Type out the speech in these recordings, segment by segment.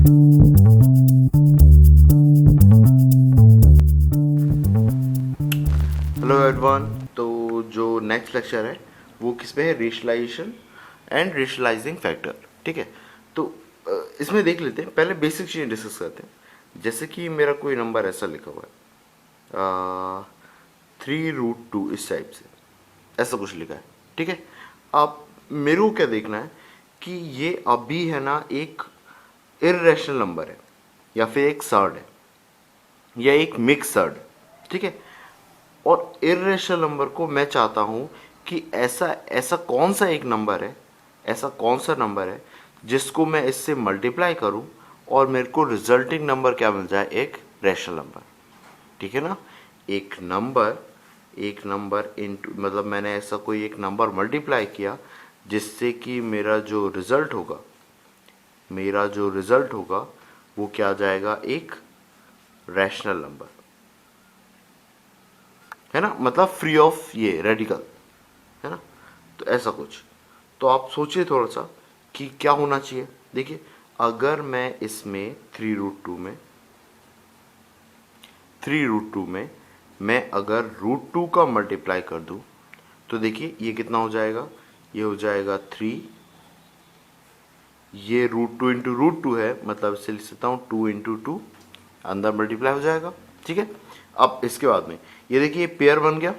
Hello everyone. तो जो next lecture है वो किस पे है? रेशलाइजेशन एंड रेशलाइजिंग फैक्टर। ठीक है, तो इसमें देख लेते हैं, पहले बेसिक चीज़ें डिस्कस करते हैं। जैसे कि मेरा कोई नंबर ऐसा लिखा हुआ है 3√2, इस टाइप से ऐसा कुछ लिखा है। ठीक है, अब मेरे को क्या देखना है कि ये अभी है ना एक इर्रेशनल नंबर है या फिर एक सर्ड है या एक मिक्स सर्ड है। ठीक है, और इर्रेशनल नंबर को मैं चाहता हूं कि ऐसा ऐसा कौन सा एक नंबर है, ऐसा कौन सा नंबर है जिसको मैं इससे मल्टीप्लाई करूं और मेरे को रिजल्टिंग नंबर क्या मिल जाए? एक रैशनल नंबर। ठीक है ना, एक नंबर इनटू, मतलब मैंने ऐसा कोई एक नंबर मल्टीप्लाई किया जिससे कि मेरा जो रिजल्ट होगा वो क्या आ जाएगा? एक रैशनल नंबर, है ना, मतलब फ्री ऑफ ये रेडिकल, है ना। तो ऐसा कुछ, तो आप सोचिए थोड़ा सा कि क्या होना चाहिए। देखिए, अगर मैं इसमें 3√2 में मैं अगर √2 का मल्टीप्लाई कर दूं तो देखिए ये कितना हो जाएगा? ये हो जाएगा 3, ये √2 इंटू √2 है, मतलब इसे लिख सकता हूँ 2 इंटू 2, अंदर मल्टीप्लाई हो जाएगा। ठीक है, अब इसके बाद में ये देखिए पेयर बन गया।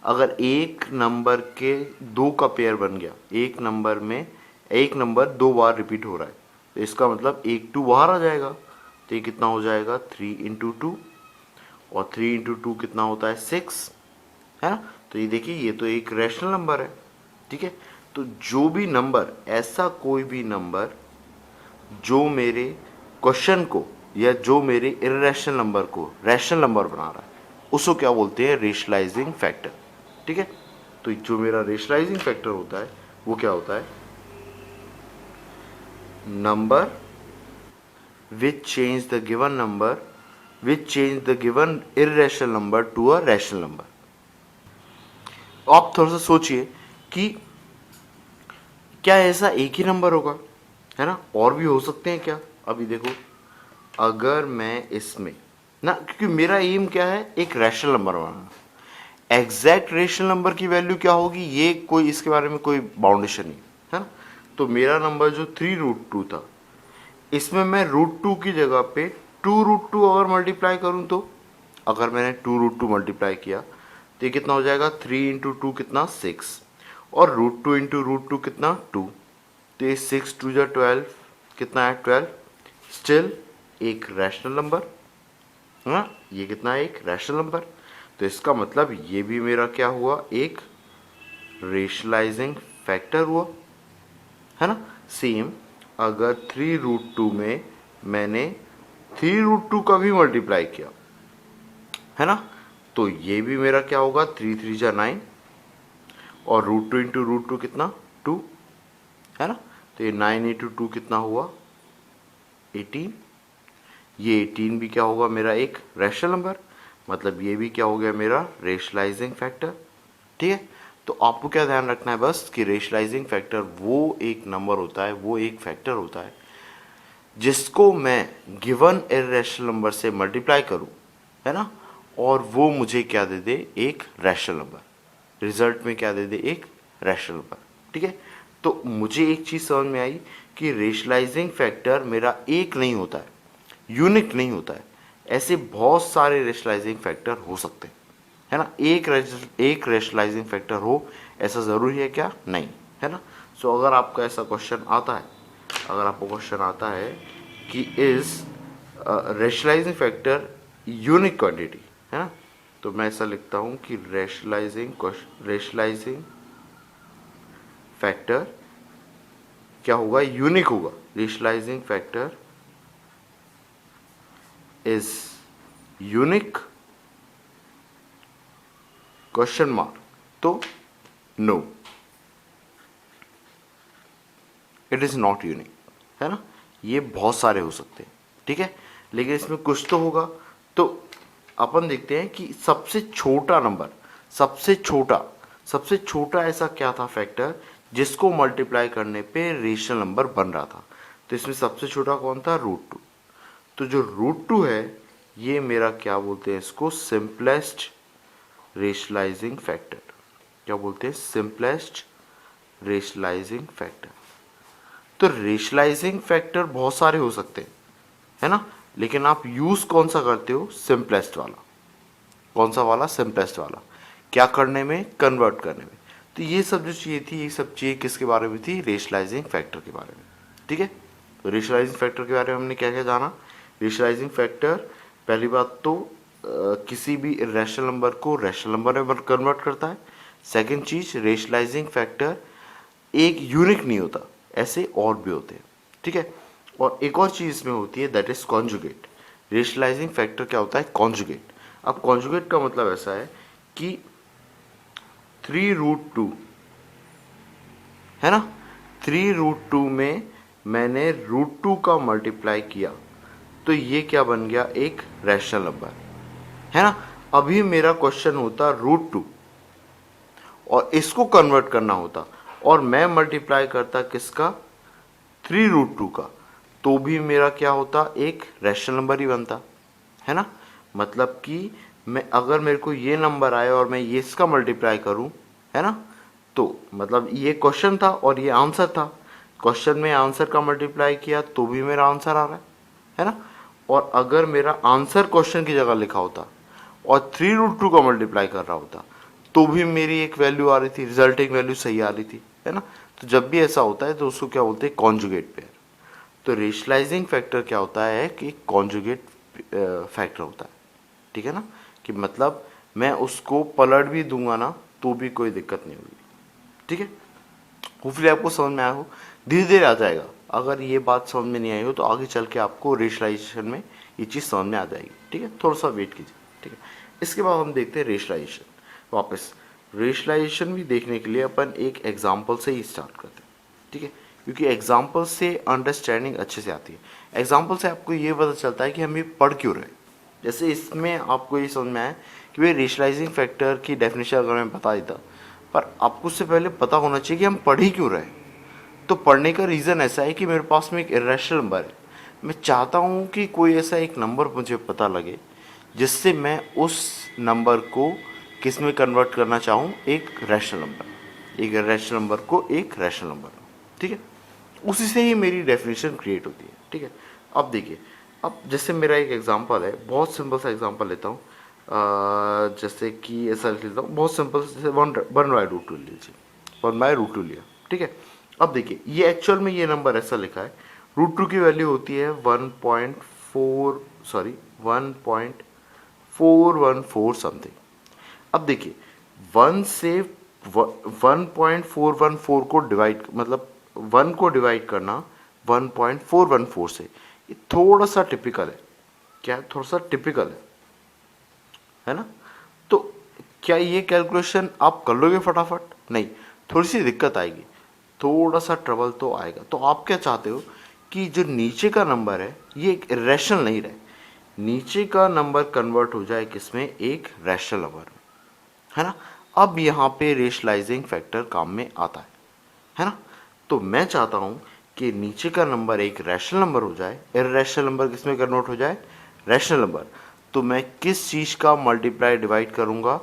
अगर एक नंबर के दो का पेयर बन गया, एक नंबर में एक नंबर दो बार रिपीट हो रहा है, तो इसका मतलब एक 2 बाहर आ जाएगा। तो ये कितना हो जाएगा? 3 इंटू 2, और 3 इंटू 2 कितना होता है? 6, है ना। तो ये देखिए ये तो एक रैशनल नंबर है। ठीक है, तो जो भी नंबर, ऐसा कोई भी नंबर जो मेरे क्वेश्चन को या जो मेरे इर्रेशनल नंबर को रैशनल नंबर बना रहा है, उसको क्या बोलते हैं? रेशलाइजिंग फैक्टर। ठीक है, तो जो मेरा रेशलाइजिंग फैक्टर होता है वो क्या होता है? Number which change the given number, which change the given irrational number to a rational number. आप थोड़ा सा सोचिए कि क्या ऐसा एक ही नंबर होगा, है ना, और भी हो सकते हैं क्या? अभी देखो, अगर मैं इसमें ना, क्योंकि मेरा एम क्या है? एक रैशनल नंबर बनाना। एग्जैक्ट रेशनल नंबर की वैल्यू क्या होगी ये कोई, इसके बारे में कोई बाउंडेशन नहीं, है ना। तो मेरा नंबर जो 3√2 था, इसमें मैं √2 की जगह पे 2√2 अगर मल्टीप्लाई करूं, तो अगर मैंने 2√2 मल्टीप्लाई किया तो ये कितना हो जाएगा? 3 इंटू 2 कितना? 6, और √2 इंटू √2 कितना? 2। तो ये 6 2 जा 12, कितना है? 12। स्टिल एक रैशनल नंबर, है ना, ये कितना है? एक रैशनल नंबर। तो इसका मतलब ये भी मेरा क्या हुआ? एक रेशलाइजिंग फैक्टर हुआ, है ना। सेम, अगर 3√2 में मैंने 3√2 का भी मल्टीप्लाई किया, है ना, तो ये भी मेरा क्या होगा? 3 3 जा 9, और √2 इंटू √2 कितना? 2, है ना। तो ये 9 इंटू 2 कितना हुआ? 18। ये 18 भी क्या होगा? मेरा एक रैशनल नंबर, मतलब ये भी क्या हो गया? मेरा रेशलाइजिंग फैक्टर। ठीक है, तो आपको क्या ध्यान रखना है बस कि रेशलाइजिंग फैक्टर वो एक नंबर होता है, वो एक फैक्टर होता है जिसको मैं गिवन इर्रेशनल नंबर से मल्टीप्लाई करूं, है ना, और वो मुझे क्या दे दे? एक रैशनल नंबर। रिजल्ट में क्या दे दे? एक रैशनल नंबर। ठीक है, तो मुझे एक चीज़ समझ में आई कि रेशलाइजिंग फैक्टर मेरा एक नहीं होता है, यूनिक नहीं होता है। ऐसे बहुत सारे रेशलाइजिंग फैक्टर हो सकते हैं, है ना। एक रेशलाइजिंग फैक्टर हो ऐसा ज़रूरी है क्या? नहीं, है ना। सो अगर आपका ऐसा क्वेश्चन आता है, अगर आपको क्वेश्चन आता है कि इज रेशलाइजिंग फैक्टर यूनिक क्वांटिटी, है ना, तो मैं ऐसा लिखता हूं कि रेशलाइजिंग फैक्टर क्या होगा? यूनिक होगा। Rationalising factor is unique question mark, तो no, it is not unique, है ना। ये बहुत सारे हो सकते हैं, ठीक है, लेकिन इसमें कुछ तो होगा। तो अपन देखते हैं कि सबसे छोटा नंबर, सबसे छोटा ऐसा क्या था फैक्टर जिसको मल्टीप्लाई करने पे रेशनल नंबर बन रहा था? तो इसमें सबसे छोटा कौन था, √2। तो जो √2 है ये मेरा क्या बोलते हैं इसको, सिंपलेस्ट रेशनलाइजिंग फैक्टर। क्या बोलते हैं, सिंपलेस्ट रेशनलाइजिंग फैक्टर। तो रेशनलाइजिंग फैक्टर बहुत सारे हो सकते हैं, है ना, लेकिन आप यूज कौन सा करते हो, सिंपलेस्ट वाला। कौन सा वाला, सिंपलेस्ट वाला। क्या करने में, कन्वर्ट करने में। तो ये सब जो चीज़ें थी, ये सब चीज़ें किसके बारे में थी, रेशनलाइजिंग फैक्टर के बारे में। ठीक है, तो रेशनलाइजिंग फैक्टर के बारे में हमने क्या क्या जाना। रेशनलाइजिंग फैक्टर पहली बात तो किसी भी इरेशनल नंबर को रैशनल नंबर में कन्वर्ट करता है। सेकंड चीज, रेशनलाइजिंग फैक्टर एक यूनिक नहीं होता, ऐसे और भी होते हैं। ठीक है, और एक और चीज इसमें होती है, that is conjugate. Rationalising factor क्या होता है, कॉन्जुगेट। अब कॉन्जुगेट का मतलब ऐसा है कि 3√2 है ना, 3√2 में मैंने √2 का मल्टीप्लाई किया तो ये क्या बन गया, एक रैशनल नंबर, है ना। अभी मेरा क्वेश्चन होता √2 और इसको कन्वर्ट करना होता और मैं मल्टीप्लाई करता किसका, 3√2 का, तो भी मेरा क्या होता, एक रैशनल नंबर ही बनता, है ना। मतलब कि मैं अगर मेरे को ये नंबर आए और मैं ये इसका मल्टीप्लाई करूं, है ना, तो मतलब ये क्वेश्चन था और ये आंसर था। क्वेश्चन में आंसर का मल्टीप्लाई किया तो भी मेरा आंसर आ रहा है ना। और अगर मेरा आंसर क्वेश्चन की जगह लिखा होता और 3√2 का मल्टीप्लाई कर रहा होता तो भी मेरी एक वैल्यू आ रही थी, रिजल्टिंग वैल्यू सही आ रही थी, है ना। तो जब भी ऐसा होता है तो उसको क्या बोलते हैं, कॉन्जुगेट पेयर। तो रेशनलाइजिंग फैक्टर क्या होता है कि कॉन्जुगेट फैक्टर होता है। ठीक है ना, कि मतलब मैं उसको पलट भी दूंगा ना तो भी कोई दिक्कत नहीं होगी। ठीक है, होपफुली आपको समझ में आया हो, धीरे धीरे आ जाएगा। अगर ये बात समझ में नहीं आई हो तो आगे चल के आपको रेशनलाइजेशन में ये चीज़ समझ में आ जाएगी। ठीक है, थोड़ा सा वेट कीजिए। ठीक है, इसके बाद हम देखते हैं रेशनलाइजेशन। वापस रेशनलाइजेशन भी देखने के लिए अपन एक एग्जाम्पल से ही स्टार्ट करते हैं। ठीक है, क्योंकि एग्जाम्पल से अंडरस्टैंडिंग अच्छे से आती है। एग्जाम्पल से आपको ये पता चलता है कि हम ये पढ़ क्यों रहे। जैसे इसमें आपको ये समझ में आया कि भाई रेशनलाइजिंग फैक्टर की डेफिनेशन अगर मैं बता देता, पर आपको उससे पहले पता होना चाहिए कि हम पढ़ ही क्यों रहे। तो पढ़ने का रीज़न ऐसा है कि मेरे पास में एक इरेशनल नंबर है, मैं चाहता हूँ कि कोई ऐसा एक नंबर मुझे पता लगे जिससे मैं उस नंबर को किस में कन्वर्ट करना चाहूँ, एक रैशनल नंबर, एक रैशनल नंबर को एक रैशनल नंबर। ठीक है, उसी से ही मेरी डेफिनेशन क्रिएट होती है। ठीक है, अब देखिए, अब जैसे मेरा एक एग्जांपल है, बहुत सिंपल सा एग्जांपल लेता हूँ। जैसे कि ऐसा लिख लेता हूँ, बहुत सिंपल, जैसे 1/√2 लीजिए, 1/√2 लिया। ठीक है, अब देखिए ये एक्चुअल में ये नंबर ऐसा लिखा है, √2 की वैल्यू होती है 1.414 समथिंग। अब देखिए 1 से 1.414 को डिवाइड, मतलब 1 को डिवाइड करना 1.414 से, ये थोड़ा सा टिपिकल है। क्या, थोड़ा सा टिपिकल है ना। तो क्या ये कैलकुलेशन आप कर लोगे फटाफट, नहीं, थोड़ी सी दिक्कत आएगी, थोड़ा सा ट्रबल तो आएगा। तो आप क्या चाहते हो कि जो नीचे का नंबर है ये एक इरेशनल नहीं रहे, नीचे का नंबर कन्वर्ट हो जाए किसमें, एक रैशनल नंबर में, है ना। अब यहाँ पे रेशनलाइजिंग फैक्टर काम में आता है ना। तो मैं चाहता हूँ कि नीचे का नंबर एक रैशनल नंबर हो जाए, इररेशनल नंबर किसमें कन्वर्ट हो जाए, रैशनल नंबर। तो मैं किस चीज़ का मल्टीप्लाई डिवाइड करूँगा,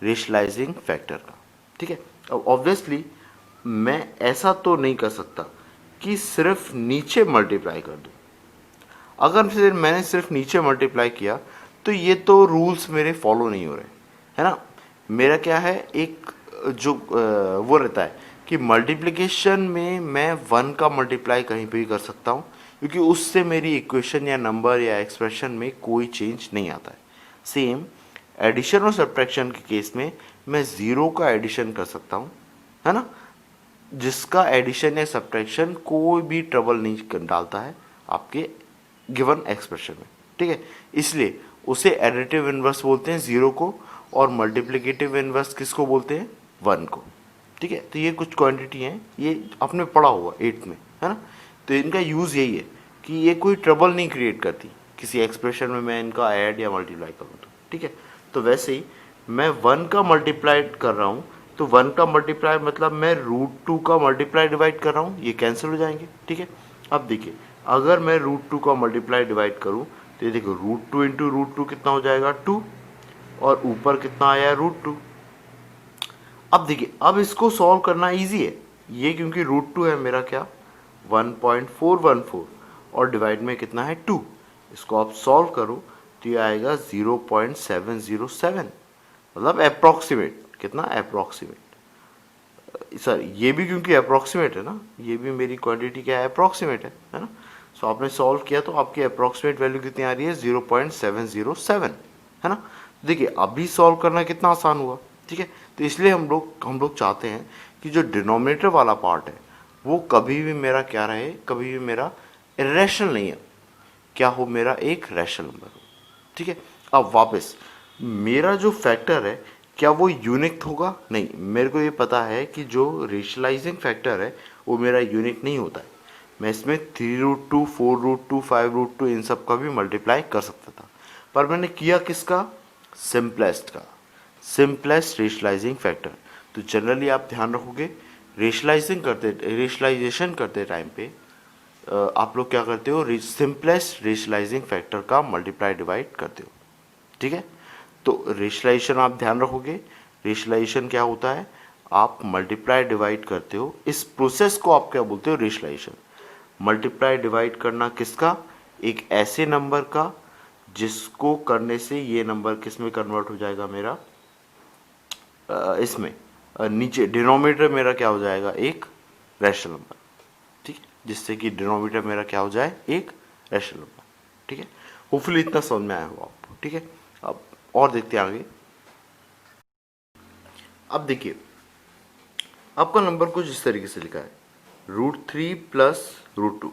रेशनलाइजिंग फैक्टर का। ठीक है, अब ऑब्वियसली मैं ऐसा तो नहीं कर सकता कि सिर्फ नीचे मल्टीप्लाई कर दूँ। अगर फिर मैंने सिर्फ नीचे मल्टीप्लाई किया तो ये तो रूल्स मेरे फॉलो नहीं हो रहे, है ना। मेरा क्या है, एक जो वो रहता है कि मल्टीप्लिकेशन में मैं 1 का मल्टीप्लाई कहीं पे भी कर सकता हूँ, क्योंकि उससे मेरी इक्वेशन या नंबर या एक्सप्रेशन में कोई चेंज नहीं आता है। सेम एडिशन और सब्ट्रैक्शन के केस में मैं 0 का एडिशन कर सकता हूँ, है ना, जिसका एडिशन या सब्ट्रैक्शन कोई भी ट्रबल नहीं डालता है आपके गिवन एक्सप्रेशन में। ठीक है, इसलिए उसे एडिटिव इनवर्स बोलते हैं 0 को, और मल्टीप्लिकेटिव इनवर्स किसको बोलते हैं, 1 को। ठीक है, तो ये कुछ क्वांटिटी हैं, ये आपने पढ़ा होगा 8th में, है ना। तो इनका यूज़ यही है कि ये कोई ट्रबल नहीं क्रिएट करती किसी एक्सप्रेशन में मैं इनका ऐड या मल्टीप्लाई करूँ तो। ठीक है, तो वैसे ही मैं 1 का मल्टीप्लाई कर रहा हूँ, तो 1 का मल्टीप्लाई मतलब मैं √2 का मल्टीप्लाई डिवाइड कर रहा हूँ, ये कैंसिल हो जाएंगे। ठीक है, अब देखिए अगर मैं रूट टू का मल्टीप्लाई डिवाइड करूं तो ये देखो root two into root two कितना हो जाएगा 2, और ऊपर कितना आया है रूट टू। अब देखिए अब इसको सॉल्व करना इजी है, ये क्योंकि रूट टू है मेरा क्या 1.414, और डिवाइड में कितना है 2, इसको आप सॉल्व करो तो ये आएगा 0.707, मतलब अप्रोक्सीमेट, कितना अप्रोक्सीमेट, सर ये भी क्योंकि अप्रोक्सीमेट है ना, ये भी मेरी क्वांटिटी क्या है अप्रोक्सीमेट है ना। सो आपने सॉल्व किया तो आपकी अप्रोक्सीमेट वैल्यू कितनी आ रही है 0.707, है ना। देखिए अभी सॉल्व करना कितना आसान हुआ, ठीक है। तो इसलिए हम लोग चाहते हैं कि जो डिनोमिनेटर वाला पार्ट है वो कभी भी मेरा क्या रहे, कभी भी मेरा इरेशनल नहीं है, क्या हो, मेरा एक रैशनल नंबर हो, ठीक है। अब वापस मेरा जो फैक्टर है क्या वो यूनिक होगा, नहीं, मेरे को ये पता है कि जो रेशनलाइजिंग फैक्टर है वो मेरा यूनिक नहीं होता है। मैं इसमें 3√2, 4√2, 5√2 इन सब का भी मल्टीप्लाई कर सकता था, पर मैंने किया किसका, सिंपलेस्ट का, सिंपलेस्ट रेशनलाइजिंग फैक्टर। तो जनरली आप ध्यान रखोगे रेशनलाइजेशन करते टाइम पे आप लोग क्या करते हो, सिंपलेस्ट रेशनलाइजिंग फैक्टर का मल्टीप्लाई डिवाइड करते हो, ठीक है। तो रेशनलाइजेशन आप ध्यान रखोगे, रेशनलाइजेशन क्या होता है, आप मल्टीप्लाई डिवाइड करते हो, इस प्रोसेस को आप क्या बोलते हो, रेशनलाइजेशन। मल्टीप्लाई डिवाइड करना किसका, एक ऐसे नंबर का जिसको करने से ये नंबर किस में कन्वर्ट हो जाएगा मेरा, इसमें नीचे डिनोमिनेटर मेरा क्या हो जाएगा, एक रैशनल नंबर, ठीक है, जिससे कि डिनोमिनेटर मेरा क्या हो जाए, एक रैशनल नंबर, ठीक है। होपफुली इतना समझ में आया होगा आपको, ठीक है। अब और देखते हैं आगे। अब देखिए आपका नंबर कुछ इस तरीके से लिखा है √3 प्लस √2,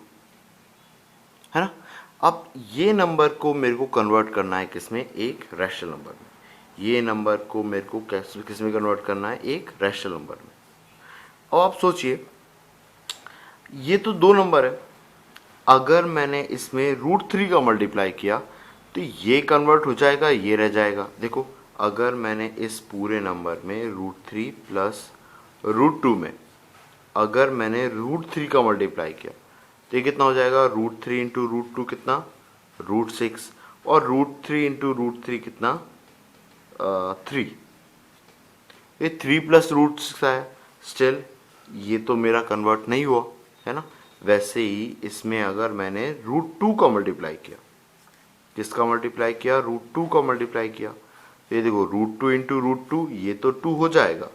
है ना। अब ये नंबर को मेरे को कन्वर्ट करना है किसमें, एक रैशनल नंबर में। ये नंबर को मेरे को किस में कन्वर्ट करना है, एक रैशनल नंबर में। अब आप सोचिए ये तो दो नंबर है, अगर मैंने इसमें √3 का मल्टीप्लाई किया तो ये कन्वर्ट हो जाएगा, ये रह जाएगा। देखो अगर मैंने इस पूरे नंबर में √3 प्लस √2 में अगर मैंने √3 का मल्टीप्लाई किया तो ये कितना हो जाएगा, √3 इंटू √2 कितना, √6, और √3 इंटू √3 कितना, 3, ये 3 प्लस √6 आया। स्टिल ये तो मेरा कन्वर्ट नहीं हुआ, है ना। वैसे ही इसमें अगर मैंने √2 का मल्टीप्लाई किया, किसका मल्टीप्लाई किया, √2 का मल्टीप्लाई किया, ये देखो √2 इंटू √2 ये तो 2 हो जाएगा,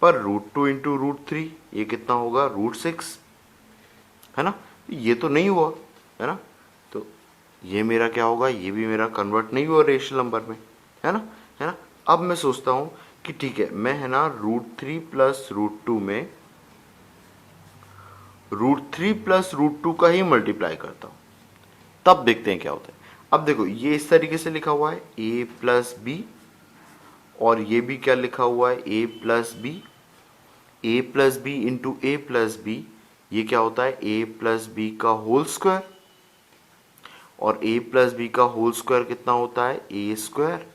पर √2 इंटू √3 ये कितना होगा, √6, है ना। ये तो नहीं हुआ, है ना। तो ये मेरा क्या होगा, ये भी मेरा कन्वर्ट नहीं हुआ रेशनल नंबर में, है ना, है ना। अब मैं सोचता हूँ कि ठीक है मैं, है ना, √3 प्लस √2 में √3 प्लस √2 का ही मल्टीप्लाई करता हूँ, तब देखते हैं क्या होता है। अब देखो ये इस तरीके से लिखा हुआ है a प्लस बी, और ये भी क्या लिखा हुआ है, a plus B, a plus B into A plus B, ये क्या होता है, a प्लस बी का होल स्क्वायर, और a प्लस बी का होल स्क्वायर कितना होता है, a square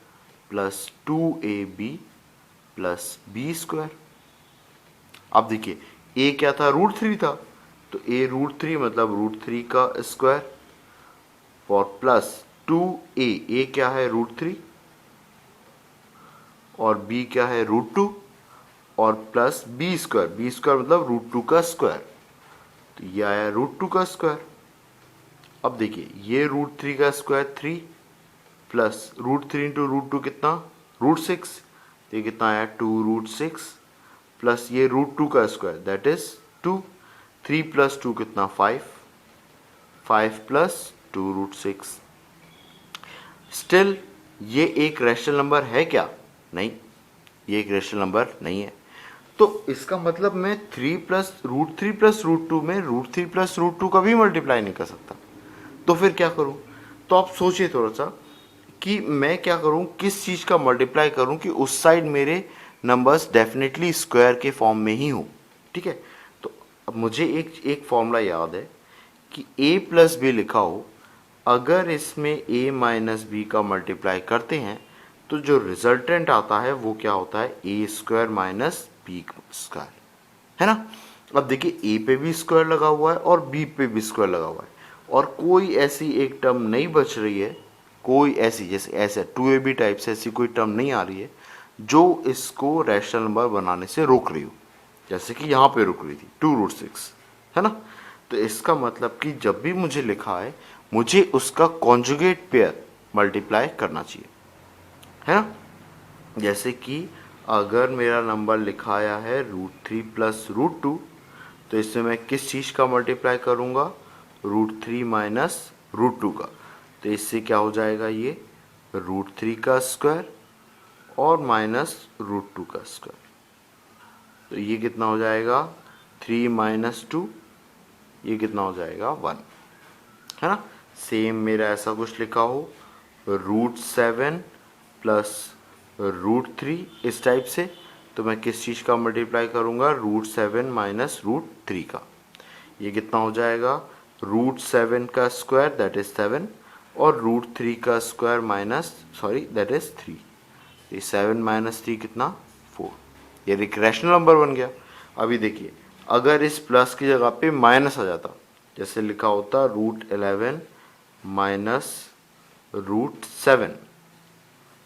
plus 2ab plus B square. अब देखिए a क्या था, √3 था, तो a √3 मतलब √3 का स्क्वायर, और प्लस 2a, a क्या है, √3, और b क्या है, √2, और प्लस बी स्क्वायर मतलब √2 का स्क्वायर, तो ये आया √2 का स्क्वायर। अब देखिए ये √3 का स्क्वायर 3, प्लस √3 इंटू √2 कितना, √6, तो ये कितना आया 2√6, प्लस ये √2 का स्क्वायर दैट इज 2, 3 प्लस 2 कितना 5, 5 प्लस 2√6। स्टिल ये एक रैशनल नंबर है क्या, नहीं, ये एक रैशनल नंबर नहीं है। तो इसका मतलब मैं 3 प्लस √2 में √3 प्लस √2 का भी मल्टीप्लाई नहीं कर सकता, तो फिर क्या करूं। तो आप सोचिए थोड़ा सा कि मैं क्या करूं, किस चीज़ का मल्टीप्लाई करूं कि उस साइड मेरे नंबर्स डेफिनेटली स्क्वायर के फॉर्म में ही हो, ठीक है। तो अब मुझे एक फॉर्मूला याद है कि a प्लस बी लिखा हो, अगर इसमें a माइनस बी का मल्टीप्लाई करते हैं तो जो रिजल्टेंट आता है वो क्या होता है, a square minus B square, है ना। अब देखिए ए पे भी स्क्वायर लगा हुआ है और बी पे भी स्क्वायर लगा हुआ है, और कोई ऐसी एक टर्म नहीं बच रही है, कोई ऐसी जैसे ऐसे 2ab टाइप से ऐसी कोई टर्म नहीं आ रही है जो इसको रैशनल नंबर बनाने से रोक रही हो, जैसे कि यहाँ पे रुक रही थी 2√6, है ना। तो इसका मतलब कि जब भी मुझे लिखा है मुझे उसका कॉन्जुगेट पेयर मल्टीप्लाई करना चाहिए, है ना। जैसे कि अगर मेरा नंबर लिखाया है √3 प्लस √2, तो इसमें मैं किस चीज़ का मल्टीप्लाई करूँगा, √3 माइनस √2 का। तो इससे क्या हो जाएगा, ये √3 का स्क्वायर और माइनस √2 का स्क्वायर। तो ये कितना हो जाएगा, 3 माइनस 2, ये कितना हो जाएगा 1, है ना। सेम मेरा ऐसा कुछ लिखा हो √7 प्लस √3 इस टाइप से, तो मैं किस चीज़ का मल्टीप्लाई करूँगा, √7 माइनस √3 का। ये कितना हो जाएगा, √7 का स्क्वायर दैट इज 7 और √3 का स्क्वायर माइनस दैट इज 3। ये 7 माइनस 3 कितना, 4। ये एक रैशनल नंबर बन गया। अभी देखिए अगर इस प्लस की जगह पे माइनस आ जाता, जैसे लिखा होता √11 माइनस √7,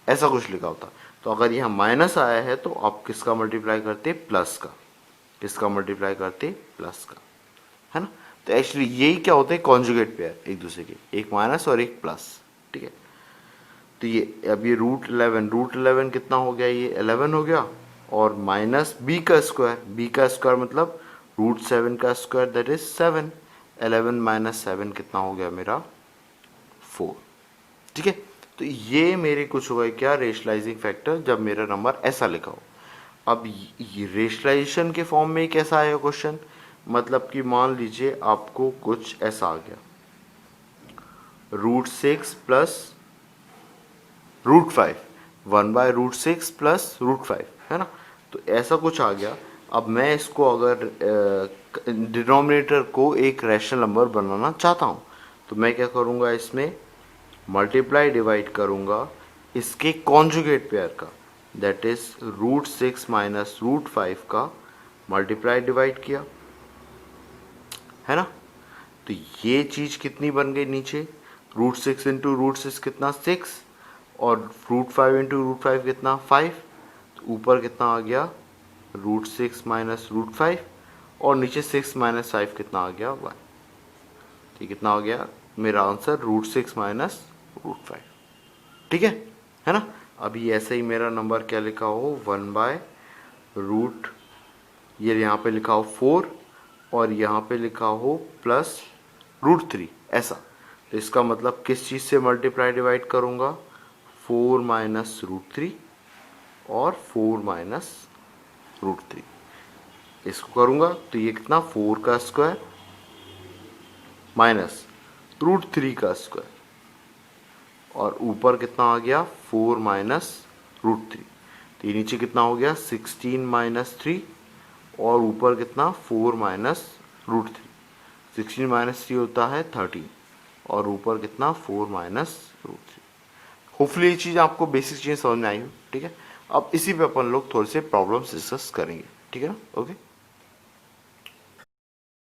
ऐसा कुछ लिखा होता, तो अगर यहाँ माइनस आया है तो आप किसका मल्टीप्लाई करते, प्लस का। किसका मल्टीप्लाई करते, प्लस का, है ना। तो एक्चुअली यही क्या होते हैं, कॉन्जुगेट पेयर एक दूसरे के, एक माइनस और एक प्लस, ठीक है। तो ये अब ये √11 कितना हो गया, ये 11 हो गया, और माइनस बी का स्क्वायर मतलब √7 का स्क्वायर दैट इज 7, 11 माइनस 7 कितना हो गया मेरा 4, ठीक है। तो ये मेरे कुछ हुआ क्या, रेशनलाइजिंग फैक्टर, जब मेरा नंबर ऐसा लिखा हो। अब ये रेशनलाइजेशन के फॉर्म में कैसा आएगा क्वेश्चन, मतलब कि मान लीजिए आपको कुछ ऐसा आ गया, √6 प्लस √5, 1/√6 प्लस √5, है ना। तो ऐसा कुछ आ गया। अब मैं इसको अगर डिनोमिनेटर को एक रैशनल नंबर बनाना चाहता हूँ, तो मैं क्या करूँगा, इसमें मल्टीप्लाई डिवाइड करूँगा इसके कॉन्जुगेट पेयर का, दैट इज √6 माइनस √5 का मल्टीप्लाई डिवाइड किया, है ना। तो ये चीज़ कितनी बन गई नीचे, √6 इंटू √6 कितना 6, और √5 इंटू √5 कितना 5, तो ऊपर कितना आ गया √6 माइनस √5, और नीचे 6 माइनस 5 कितना आ गया 1। तो कितना हो गया मेरा आंसर, √6 माइनस √5, ठीक है ना। अभी ऐसे ही मेरा नंबर क्या लिखा हो, 1/√, ये यहाँ पे लिखा हो 4 और यहाँ पे लिखा हो प्लस √3, ऐसा। तो इसका मतलब किस चीज़ से मल्टीप्लाई डिवाइड करूँगा, 4 माइनस √3 और 4 माइनस √3, इसको करूँगा तो ये कितना, 4 का स्क्वायर माइनस √3 का स्क्वायर, और ऊपर कितना आ गया 4 माइनस √3। तो ये नीचे कितना हो गया 16 माइनस 3, और ऊपर कितना 4 माइनस √3। 16 माइनस 3 होता है 13, और ऊपर कितना 4 माइनस √3। होपफुली ये चीज़ आपको बेसिक चीज़ समझ में आई हो, ठीक है। अब इसी पे अपन लोग थोड़े से प्रॉब्लम्स डिस्कस करेंगे, ठीक है ना, ओके।